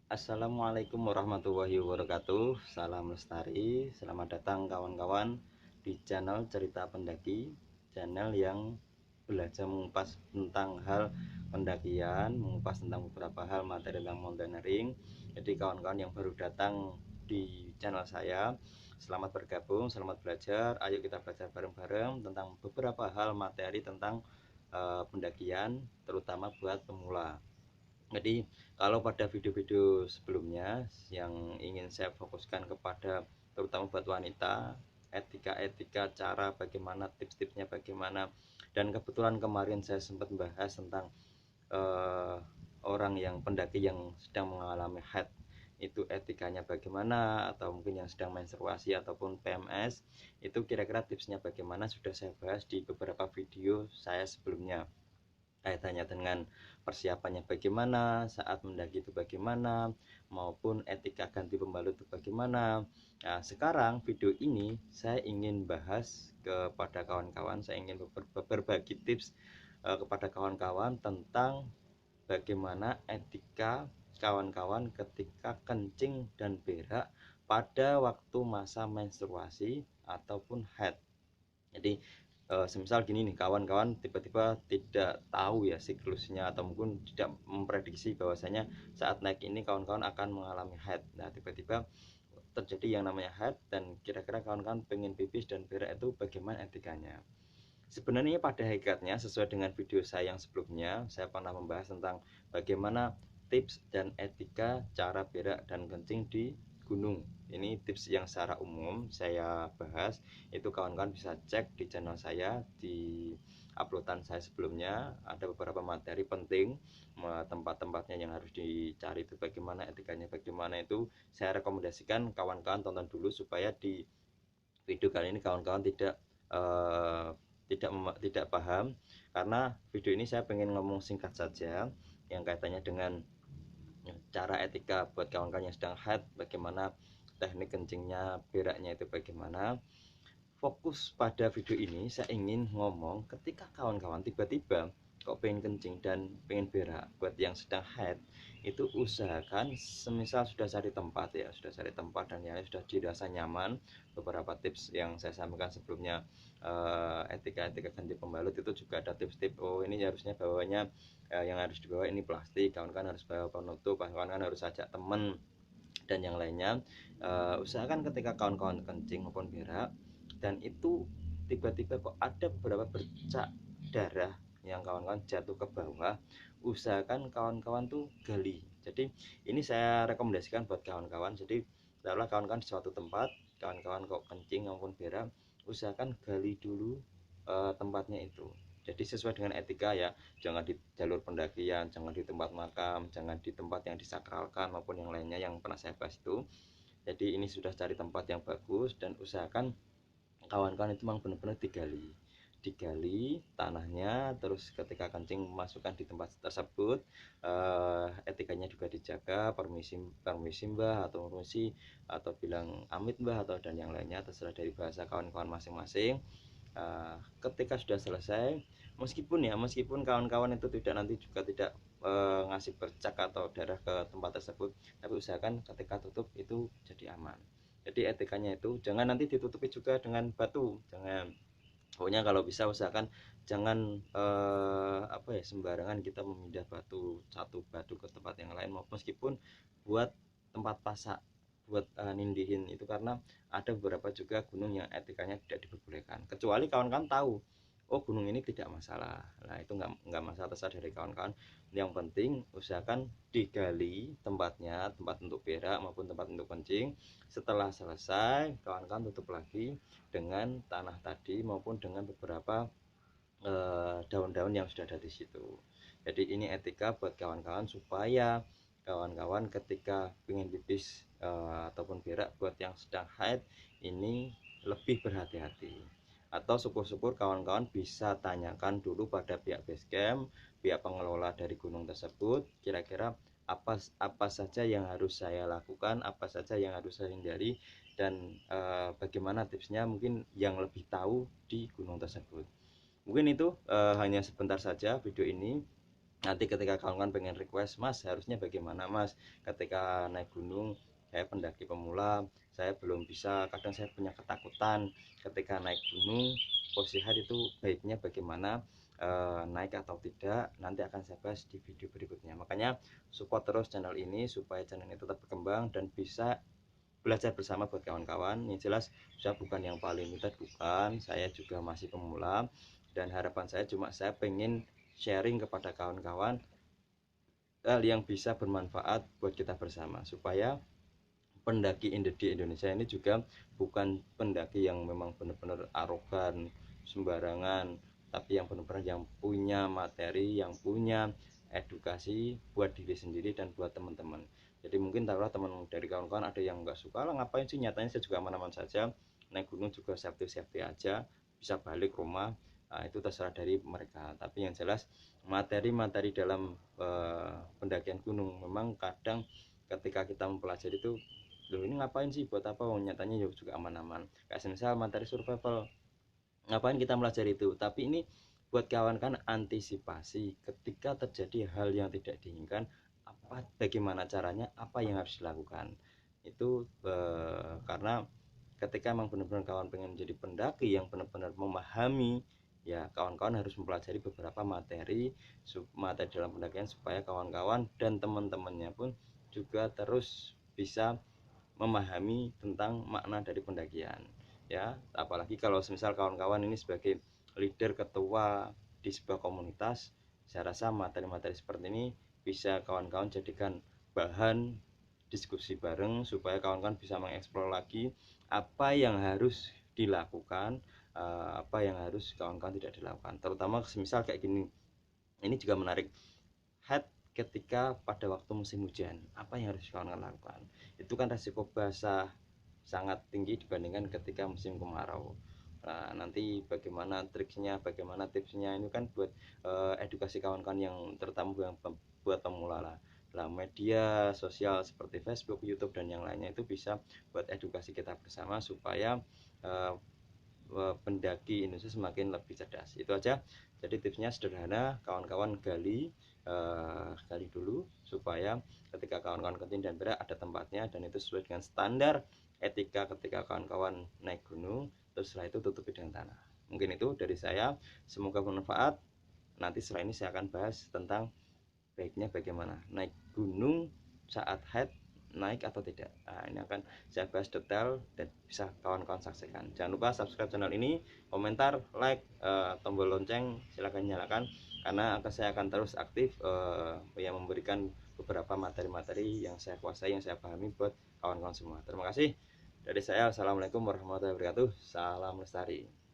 Assalamualaikum warahmatullahi wabarakatuh. Salam lestari. Selamat datang kawan-kawan di channel Cerita Pendaki, channel yang belajar mengupas tentang hal pendakian, mengupas tentang beberapa hal materi tentang mountaineering. Jadi kawan-kawan yang baru datang di channel saya, selamat bergabung, selamat belajar. Ayo kita belajar bareng-bareng tentang beberapa hal materi tentang pendakian, terutama buat pemula. Jadi kalau pada video-video sebelumnya yang ingin saya fokuskan kepada terutama buat wanita, etika-etika, cara bagaimana, tips-tipsnya bagaimana, dan kebetulan kemarin saya sempat membahas tentang eh, orang yang pendaki yang sedang mengalami haid itu etikanya bagaimana, atau mungkin yang sedang menstruasi ataupun PMS itu kira-kira tipsnya bagaimana sudah saya bahas di beberapa video saya sebelumnya, kaitannya dengan persiapannya bagaimana, saat mendaki itu bagaimana, maupun etika ganti pembalut itu bagaimana. Nah, sekarang video ini saya ingin bahas kepada kawan-kawan, saya ingin berbagi tips kepada kawan-kawan tentang bagaimana etika kawan-kawan ketika kencing dan berak pada waktu masa menstruasi ataupun haid. Jadi semisal gini nih, kawan-kawan tiba-tiba tidak tahu ya siklusnya, atau mungkin tidak memprediksi bahwasanya saat naik ini kawan-kawan akan mengalami haid. Nah, tiba-tiba terjadi yang namanya haid, dan kira-kira kawan-kawan pengen pipis dan berak itu bagaimana etikanya. Sebenarnya pada hakikatnya sesuai dengan video saya yang sebelumnya, saya pernah membahas tentang bagaimana tips dan etika cara berak dan kencing di gunung. Ini tips yang secara umum saya bahas, itu kawan-kawan bisa cek di channel saya, di uploadan saya sebelumnya ada beberapa materi penting, tempat-tempatnya yang harus dicari itu bagaimana, etikanya bagaimana, itu saya rekomendasikan kawan-kawan tonton dulu supaya di video kali ini kawan-kawan eh, tidak paham, karena video ini saya pengen ngomong singkat saja yang kaitannya dengan cara etika buat kawan-kawan yang sedang haid, bagaimana teknik kencingnya, beraknya itu bagaimana. Fokus pada video ini saya ingin ngomong ketika kawan-kawan tiba-tiba kok pengen kencing dan pengen berak, buat yang sedang haid itu usahakan semisal sudah cari tempat ya, sudah cari tempat dan ya sudah dirasa nyaman. Beberapa tips yang saya sampaikan sebelumnya, etika-etika ganti pembalut itu juga ada tips-tips. Oh, ini harusnya bawanya yang harus dibawa ini plastik, kawan-kawan harus bawa penutup, kawan-kawan harus ajak temen dan yang lainnya. Usahakan ketika kawan-kawan kencing maupun berak dan itu tiba-tiba kok ada beberapa bercak darah yang kawan-kawan jatuh ke bawah, usahakan kawan-kawan tuh gali. Jadi ini saya rekomendasikan buat kawan-kawan. Jadi setelah kawan-kawan di suatu tempat, kawan-kawan kok kencing maupun berak, usahakan gali dulu tempatnya itu. Jadi sesuai dengan etika ya, jangan di jalur pendakian, jangan di tempat makam, jangan di tempat yang disakralkan maupun yang lainnya yang pernah saya bahas itu. Jadi ini sudah cari tempat yang bagus dan usahakan kawan-kawan itu memang benar-benar digali tanahnya, terus ketika kencing masukkan di tempat tersebut. Etikanya juga dijaga, permisi permisi mbah, atau permisi, atau bilang amit mbah, atau dan yang lainnya terserah dari bahasa kawan-kawan masing-masing. Ketika sudah selesai, meskipun kawan-kawan itu tidak nanti juga tidak ngasih bercak atau darah ke tempat tersebut, tapi usahakan ketika tutup itu jadi aman. Jadi etikanya itu jangan nanti ditutupi juga dengan batu, jangan. Pokoknya kalau bisa usahakan jangan apa ya, sembarangan kita memindah satu batu ke tempat yang lain, meskipun buat tempat pasak, buat nindihin itu, karena ada beberapa juga gunung yang etikanya tidak diperbolehkan, kecuali kawan-kawan tahu oh gunung ini tidak masalah. Nah, itu nggak masalah, terserah dari kawan-kawan. Yang penting usahakan digali tempatnya, tempat untuk berak maupun tempat untuk kencing. Setelah selesai, kawan-kawan tutup lagi dengan tanah tadi maupun dengan beberapa daun-daun yang sudah ada di situ. Jadi ini etika buat kawan-kawan supaya kawan-kawan ketika ingin pipis ataupun berak buat yang sedang haid ini lebih berhati-hati. Atau syukur-syukur kawan-kawan bisa tanyakan dulu pada pihak base camp, pihak pengelola dari gunung tersebut, kira-kira apa saja yang harus saya lakukan, apa saja yang harus saya hindari, dan bagaimana tipsnya, mungkin yang lebih tahu di gunung tersebut. Mungkin itu hanya sebentar saja video ini. Nanti ketika kawan-kawan pengen request, Mas harusnya bagaimana Mas ketika naik gunung, saya pendaki pemula, saya belum bisa, kadang saya punya ketakutan ketika naik gunung, posisi hati itu baiknya bagaimana, naik atau tidak, nanti akan saya bahas di video berikutnya. Makanya support terus channel ini supaya channel ini tetap berkembang dan bisa belajar bersama buat kawan-kawan. Yang jelas saya bukan yang paling pintar, bukan, saya juga masih pemula, dan harapan saya cuma saya pengen sharing kepada kawan-kawan hal yang bisa bermanfaat buat kita bersama, supaya pendaki di Indonesia ini juga bukan pendaki yang memang benar-benar arogan sembarangan, tapi yang benar-benar yang punya materi, yang punya edukasi buat diri sendiri dan buat teman-teman. Jadi mungkin taruhlah teman dari kawan-kawan ada yang nggak suka lah, ngapain sih, nyatanya saya juga aman-aman saja, naik gunung juga safety aja, bisa balik rumah. Nah, itu terserah dari mereka, tapi yang jelas materi-materi dalam pendakian gunung memang kadang ketika kita mempelajari itu, loh ini ngapain sih, buat apa, nyatanya juga aman-aman. Kayak misal materi survival, ngapain kita pelajari itu, tapi ini buat kawan kan antisipasi ketika terjadi hal yang tidak diinginkan, bagaimana caranya, apa yang harus dilakukan itu. Karena ketika emang benar-benar kawan pengen menjadi pendaki yang benar-benar memahami, ya kawan-kawan harus mempelajari beberapa materi dalam pendakian, supaya kawan-kawan dan teman-temannya pun juga terus bisa memahami tentang makna dari pendakian, ya. Apalagi kalau misal kawan-kawan ini sebagai leader, ketua di sebuah komunitas, saya rasa materi-materi seperti ini bisa kawan-kawan jadikan bahan diskusi bareng, supaya kawan-kawan bisa mengeksplor lagi apa yang harus dilakukan, apa yang harus kawan-kawan tidak dilakukan, terutama misal kayak gini. Ini juga menarik, head ketika pada waktu musim hujan, apa yang harus kawan-kawan lakukan. Itu kan resiko basah sangat tinggi dibandingkan ketika musim kemarau. Nah, nanti bagaimana triksnya, bagaimana tipsnya, ini kan buat edukasi kawan-kawan yang terutama yang buat pemula lah. Nah, media sosial seperti Facebook, YouTube dan yang lainnya itu bisa buat edukasi kita bersama, supaya uh, pendaki Indonesia semakin lebih cerdas. Itu aja. Jadi tipsnya sederhana, kawan-kawan gali dulu, supaya ketika kawan-kawan ke dan berak ada tempatnya, dan itu sesuai dengan standar etika ketika kawan-kawan naik gunung. Terus setelah itu tutupi dengan tanah. Mungkin itu dari saya, semoga bermanfaat. Nanti setelah ini saya akan bahas tentang baiknya bagaimana naik gunung saat head, naik atau tidak. Nah, ini akan saya bahas detail dan bisa kawan-kawan saksikan. Jangan lupa subscribe channel ini, komentar, like, tombol lonceng silahkan nyalakan, karena saya akan terus aktif yang memberikan beberapa materi-materi yang saya kuasai, yang saya pahami buat kawan-kawan semua. Terima kasih dari saya. Assalamualaikum warahmatullahi wabarakatuh. Salam lestari.